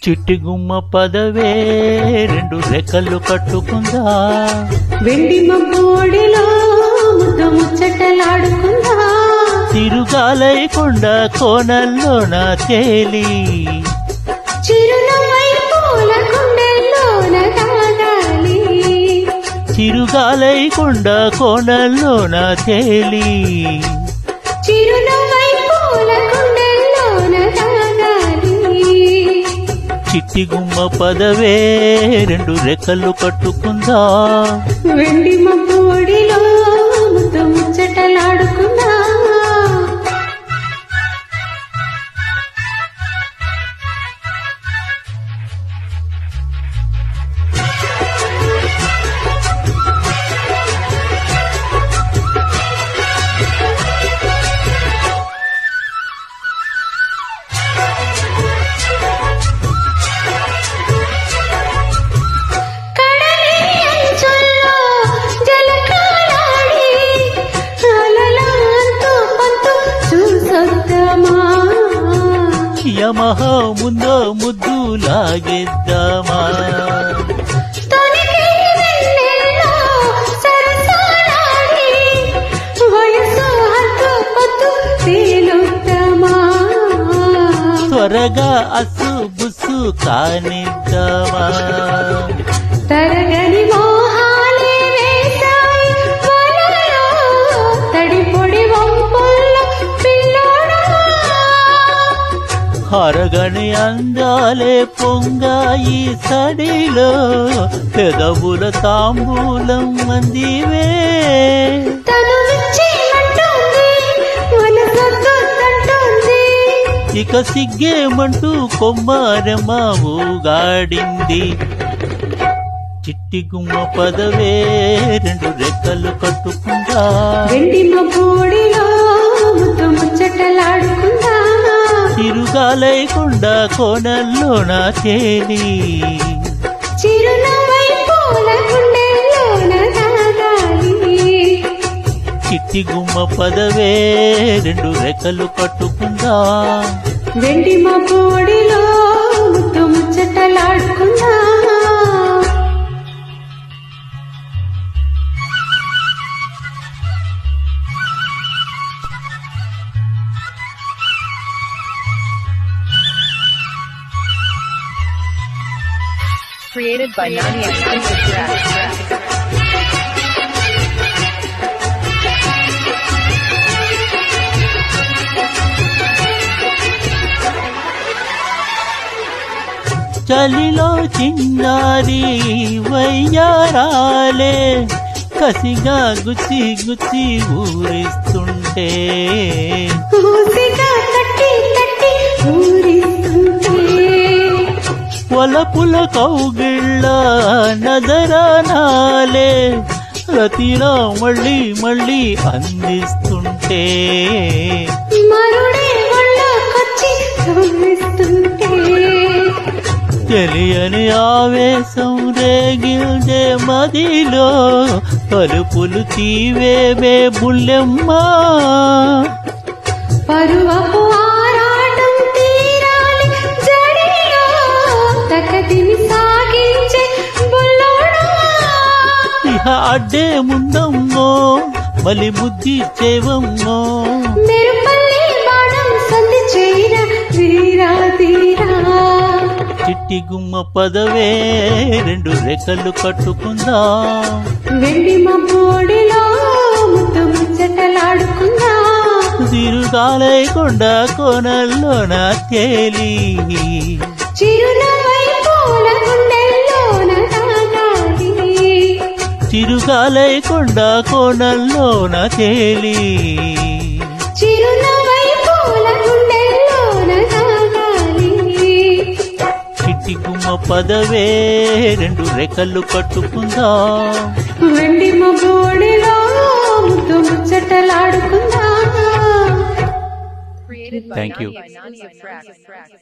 చిట్టి గుమ్మ పదవే రెండు రెక్కలు కట్టుకుందా, వెండి మబ్బోడిలో ముద్దు ముచ్చటలాడుకుందా, తిరుగాలై కొండ కోనల్లోన తేలి, చిరునవ్వై పూల గుండెల్లోన తాగాలి, చిరుగాలై కొండ కోనల్లోన తేలి, చిరునవ్వై పూల గుండెల్లోన తాగాలి. చిట్టి గుమ్మ పదవే రెండు రెక్కలు కట్టుకుందా, వెండి మబ్బోడిలో ముద్దు ముచ్చటలాడుకుందా. యమహా ముందో ముద్దు లాగేద్దామా, త్వరగా అసు బుసు కానిద్దామా, తరగని మోహాలే వేశాయి వలలో, తడిపొడి వంపుల్లో పిల్లోడా, హరగని అందాలే పొంగాయి సడిలో, పెదవుల తాంబూలం అందివే, తను విచ్చేమంటోంది, మనసొద్దంటోంది, ఇక సిగ్గేమంటూ కొమ్మారెమ్మ ఊగాడింది. చిట్టి గుమ్మ పదవే రెండు రెక్కలు కట్టుకుందా, వెండి మబ్బోడిలో ముద్దు ముచ్చటలాడుకుందా, తిరుగాలై కొండ కోనల్లోన తేలి, చిరునవ్వై పూల గుండెల్లోన తాగాలి. చిట్టి గుమ్మ పదవే రెండు రెక్కలు కట్టుకుందా, వెండి మబ్బోడిలో ముద్దు ముచ్చటలాడుకుందా. Created by Nani Exclusive Tracks. చలిలో చిన్నారి వయ్యారాలే, కసిగా గుచ్చి గుచ్చి ఊరిస్తుంటే, ఊసిగా తట్టి తట్టి ఊరిస్తుంటే, వలపుల కౌగిళ్ళ నజరానాలే, రతిలో మళ్ళీ మళ్ళీ అందిస్తుంటే, మరుడే ఒళ్ళోకొచ్చి కవ్విస్తుంటే, తెలియని ఆవేశం రేగిల్దే మదిలో, పలుపులు తీవేవే బుల్లెమ్మా, పరువపు ఆరాటం తీరాలి జడిలో, తకదిమి సాగించే బుల్లోడా, ఇహ అడ్డే ముందమ్మో మలి బుద్ధి చేవమ్మో, మెరుపల్లి బాణం సంధి చేర వీరా తీరా. చిట్టి గుమ్మ పదవే రెండు రెక్కలు కట్టుకుందా, వెండి మబ్బోడిలో ముద్దు ముచ్చటలాడుకుందా, తిరుగాలై కొండ కోనల్లోన తేలి, చిరునవ్వై పూల గుండెల్లోన తాగాలి, చిరుగాలై కొండ కోనల్లోన తేలి, చిరునవ్వై పూల గుండెల్లోన తాగాలి. చిట్టి గుమ్మ పదవే రెండు రెక్కలు కట్టుకుందా, వెండి మబ్బోడిలో ముద్దు ముచ్చటలాడుకుందా. Created by Thank you. Nani Exclusive Tracks.